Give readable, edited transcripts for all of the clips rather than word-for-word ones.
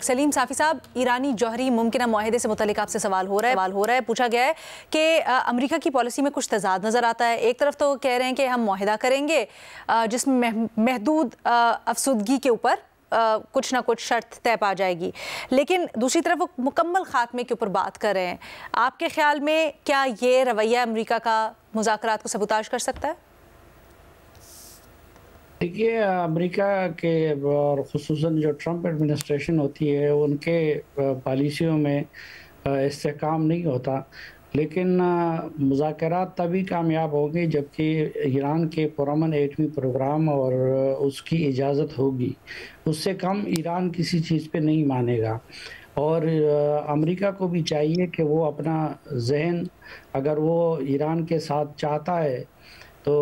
सलीम साफ़ी साहब, ईरानी जौहरी मुमकिना मुआहदे से मुतल्लिक आपसे सवाल हो रहा है। पूछा गया है कि अमेरिका की पॉलिसी में कुछ तज़ाद नज़र आता है। एक तरफ तो कह रहे हैं कि हम मुआहदा करेंगे जिसमें महदूद अफसुदगी के ऊपर कुछ ना कुछ शर्त तय पा जाएगी, लेकिन दूसरी तरफ वो मुकम्मल खात्मे के ऊपर बात कर रहे हैं। आपके ख्याल में क्या ये रवैया अमेरिका का मुज़ाकरात को सबूताज कर सकता है? देखिए, अमेरिका के और ख़ुसूसन जो ट्रंप एडमिनिस्ट्रेशन होती है उनके पॉलिसियों में इस्तेहकाम नहीं होता, लेकिन मुज़ाकरात तभी कामयाब होंगे जबकि ईरान के पुरअमन एटमी प्रोग्राम और उसकी इजाज़त होगी। उससे कम ईरान किसी चीज़ पे नहीं मानेगा और अमेरिका को भी चाहिए कि वो अपना ज़हन, अगर वो ईरान के साथ चाहता है तो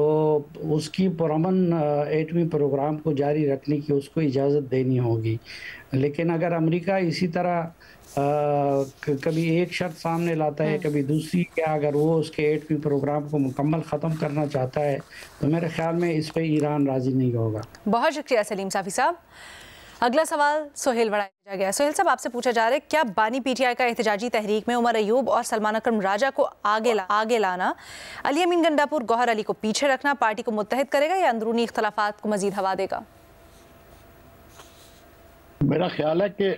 उसकी पुरअमन एटमी प्रोग्राम को जारी रखने की उसको इजाज़त देनी होगी। लेकिन अगर अमेरिका इसी तरह कभी एक शर्त सामने लाता है, कभी दूसरी, क्या अगर वो उसके एटमी प्रोग्राम को मुकम्मल ख़त्म करना चाहता है तो मेरे ख़्याल में इस पे ईरान राज़ी नहीं होगा। बहुत शुक्रिया सलीम साफ़ी साहब। अगला सवाल सोहेल वड़ा भेजा गया है। सोहेल साहब, आपसे पूछा जा रहा है, क्या बानी पीटीआई का एहतजाजी तहरीक में उमर अयूब और सलमान अकरम राजा को आगे लाना, अली अमीन गंडापुर, गौहर अली को पीछे रखना पार्टी को मुत्तहिद करेगा या अंदरूनी इख्तलाफात को मजीद हवा देगा? मेरा ख्याल है कि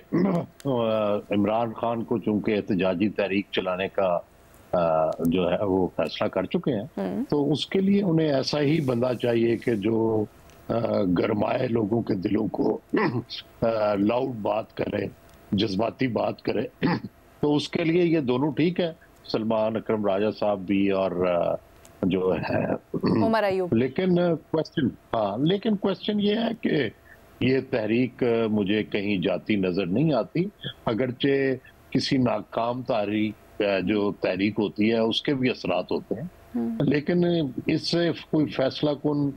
इमरान खान को चूंकि एहतजाजी तहरीक चलाने का जो है वो फैसला कर चुके हैं, तो उसके लिए उन्हें ऐसा ही बंदा चाहिए कि जो गरमाए लोगों के दिलों को लाउड बात करे, जज्बाती बात करे। तो उसके लिए ये दोनों ठीक है, सलमान अकरम राजा साहब भी और जो है उमर अयूब। लेकिन क्वेश्चन ये है कि ये तहरीक मुझे कहीं जाती नजर नहीं आती, अगरचे किसी नाकाम जो तहरीक होती है उसके भी असरात होते हैं, लेकिन इससे कोई फैसला कुन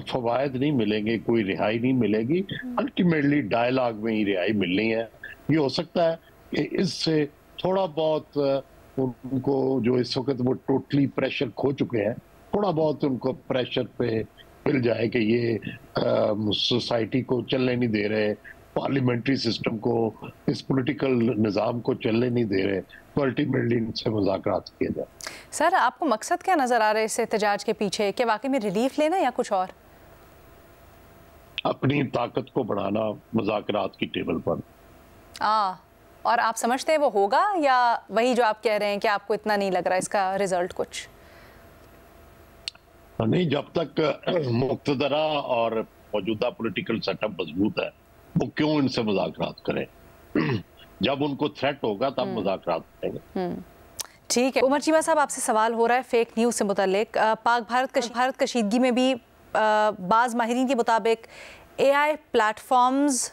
फवायद नहीं मिलेंगे, कोई रिहाई नहीं मिलेगी। अल्टीमेटली डायलॉग में ही रिहाई मिलनी है। ये हो सकता है कि इससे थोड़ा बहुत उनको, जो इस वक्त वो टोटली प्रेशर खो चुके हैं, थोड़ा बहुत उनको प्रेशर पे मिल जाए कि ये सोसाइटी को चलने नहीं दे रहे, पार्लियामेंट्री सिस्टम को, इस पॉलिटिकल निज़ाम को चलने नहीं दे रहे, तो अल्टीमेटली इनसे मुज़ाकरात किए जाए। सर, आपको मकसद क्या नजर आ रहा है इस एहतजाज के पीछे? क्या वाकई में रिलीफ लेना या कुछ और? अपनी ताकत को बढ़ाना मुज़ाकरात की टेबल पर। और आप समझते हैं वो होगा, या वही जो आप कह रहे हैं कि आपको इतना नहीं लग रहा इसका रिजल्ट कुछ? नहीं, जब तक मुक़्तदरा और मौजूदा पॉलिटिकल सेटअप मजबूत है, वो क्यों इनसे मुज़ाकरात करें? जब उनको थ्रेट होगा तब मुज़ाकरात करेंगे। ठीक है। उमर चीमा साहब, आपसे सवाल हो रहा है फेक न्यूज़ से मुतल्लिक। पाक भारत कशीदगी में भी बाज़ माहिरीन के मुताबिक AI प्लेटफॉर्म्स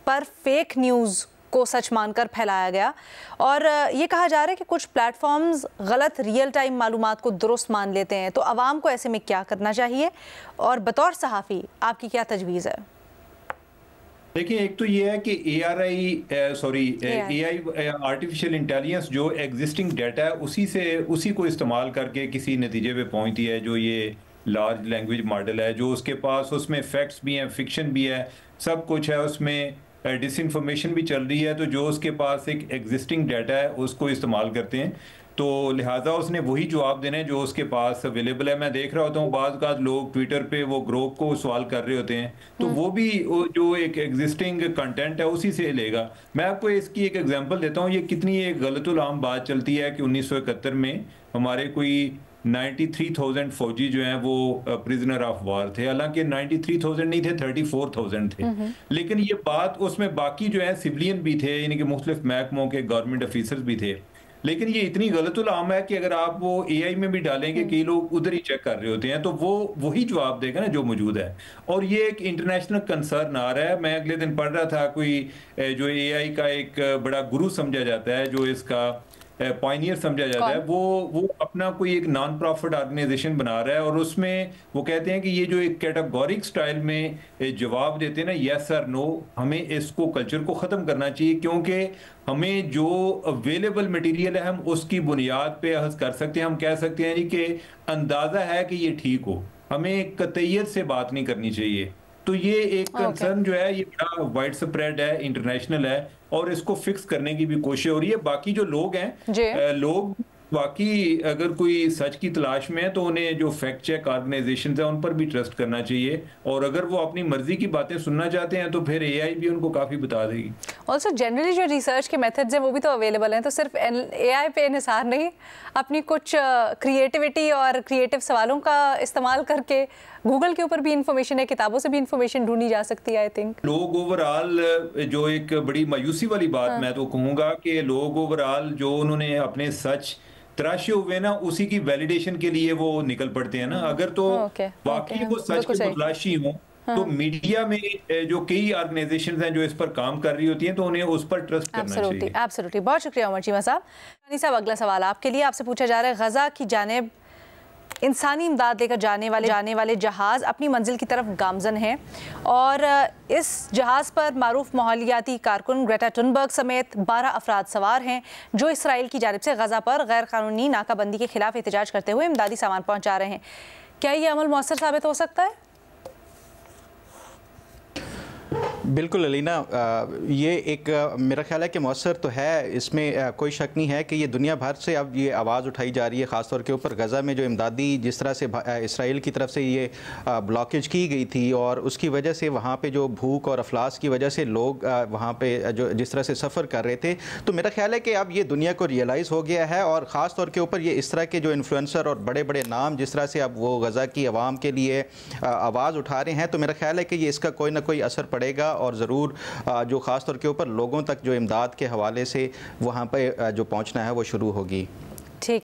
पर फेक न्यूज़ को सच मानकर फैलाया गया और ये कहा जा रहा है कि कुछ प्लेटफॉर्म्स गलत रियल टाइम मालूमात को दुरुस्त मान लेते हैं। तो आवाम को ऐसे में क्या करना चाहिए और बतौर सहाफ़ी आपकी क्या तजवीज़ है? देखिए, एक तो ये है कि AI आर्टिफिशियल इंटेलिजेंस जो एग्जिस्टिंग डाटा है उसी को इस्तेमाल करके किसी नतीजे पे पहुंचती है। जो ये लार्ज लैंग्वेज मॉडल है, जो उसके पास उसमें फैक्ट्स भी हैं, फिक्शन भी है, सब कुछ है, उसमें डिसइंफॉर्मेशन भी चल रही है। तो जो उसके पास एक एग्जिस्टिंग डाटा है उसको इस्तेमाल करते हैं, तो लिहाजा उसने वही जवाब देने जो उसके पास अवेलेबल है। मैं देख रहा होता हूँ बाज़ का लोग ट्विटर पे वो ग्रोक को सवाल कर रहे होते हैं, तो वो भी जो एक एग्जिस्टिंग कंटेंट है उसी से लेगा। मैं आपको इसकी एक एग्जांपल देता हूँ, ये कितनी एक गलतुल आम बात चलती है कि 1971 में हमारे कोई 93,000 फौजी जो हैं वो प्रिजनर ऑफ वार थे। हालांकि 93,000 नहीं थे, 34,000 थे। लेकिन ये बात, उसमें बाकी जो है सिविलियन भी थे, यानी कि मुख्तलिफ महकमों के गवर्नमेंट ऑफिसर्स भी थे। लेकिन ये इतनी गलतुल आम है कि अगर आप वो AI में भी डालेंगे, कई लोग उधर ही चेक कर रहे होते हैं, तो वो वही जवाब देगा ना जो मौजूद है। और ये एक इंटरनेशनल कंसर्न आ रहा है। मैं अगले दिन पढ़ रहा था, कोई जो AI का एक बड़ा गुरु समझा जाता है, जो इसका पायनियर समझा जाता है, वो अपना कोई एक नॉन प्रॉफिट ऑर्गेनाइजेशन बना रहा है और उसमें वो कहते हैं कि ये जो एक कैटेगोरिक स्टाइल में जवाब देते हैं ना, यस और नो, हमें इसको कल्चर को ख़त्म करना चाहिए, क्योंकि हमें जो अवेलेबल मटेरियल है हम उसकी बुनियाद पे अहज़ कर सकते हैं। हम कह सकते हैं कि अंदाज़ा है कि ये ठीक हो, हमें कतईयत से बात नहीं करनी चाहिए। तो ये एक कंसर्न जो है ये बड़ा वाइड स्प्रेड है, इंटरनेशनल है, और इसको फिक्स करने की भी कोशिश हो रही है। बाकी जो लोग हैं, लोग बाकी अगर कोई सच की तलाश में है तो उन्हें जो फैक्ट चेक ऑर्गेनाइजेशन है उन पर भी ट्रस्ट करना चाहिए, और अगर वो अपनी मर्जी की बातें सुनना चाहते हैं तो फिर एआई भी उनको काफ़ी बता देगी। ऑल्सो जनरली जो रिसर्च के मेथड्स हैं वो भी तो अवेलेबल हैं, तो सिर्फ एआई पे इन्हिसार नहीं, अपनी कुछ क्रिएटिविटी और क्रिएटिव सवालों का इस्तेमाल करके गूगल के ऊपर भी इंफॉर्मेशन है, किताबों से भी इंफॉर्मेशन ढूंढी जा सकती है। आई थिंक लोग ओवरऑल जो एक बड़ी मायूसी वाली बात मैं तो कहूँगा कि लोग ओवरऑल जो उन्होंने अपने सच तराशे हुए ना, उसी की वैलिडेशन के लिए वो निकल पड़ते हैं ना। अगर तो वाकई वो सच की तलाशी हो तो मीडिया में जो कई ऑर्गेनाइजेशंस हैं जो इस पर काम कर रही होती हैं तो उन्हें उस पर ट्रस्ट करना चाहिए। एब्सोल्युटली, बहुत शुक्रिया उमर चीमा साहब। साहब, अगला सवाल आपके लिए, आपसे पूछा जा रहा है, गजा की जानिब इंसानी इमदाद लेकर जाने वाले जहाज़ अपनी मंजिल की तरफ गामजन हैं, और इस जहाज़ पर मारूफ माहौलियाती कारकुन ग्रेटा थुनबर्ग समेत 12 अफराद सवार हैं जो इसराइल की जानिब से गजा पर गैर कानूनी नाकाबंदी के खिलाफ एहतजाज करते हुए इमदादी सामान पहुँचा रहे हैं। क्या ये अमल मौसर साबित हो सकता है? बिल्कुल अलीना, ये एक मेरा ख्याल है कि मौसर तो है, इसमें कोई शक नहीं है कि ये दुनिया भर से अब ये आवाज़ उठाई जा रही है, ख़ासतौर के ऊपर गज़ा में जो इमदादी जिस तरह से इसराइल की तरफ से ये ब्लॉकेज की गई थी, और उसकी वजह से वहाँ पे जो भूख और अफलास की वजह से लोग वहाँ पे जो जिस तरह से सफ़र कर रहे थे, तो मेरा ख्याल है कि अब ये दुनिया को रियलाइज़ हो गया है, और ख़ास तौर के ऊपर ये इस तरह के जो इन्फ्लुएंसर और बड़े बड़े नाम जिस तरह से अब वो गज़ा की आवाम के लिए आवाज़ उठा रहे हैं, तो मेरा ख्याल है कि ये इसका कोई ना कोई असर पड़ेगा, और ज़रूर जो ख़ास तौर के ऊपर लोगों तक जो इमदाद के हवाले से वहाँ पर जो पहुँचना है वो शुरू होगी।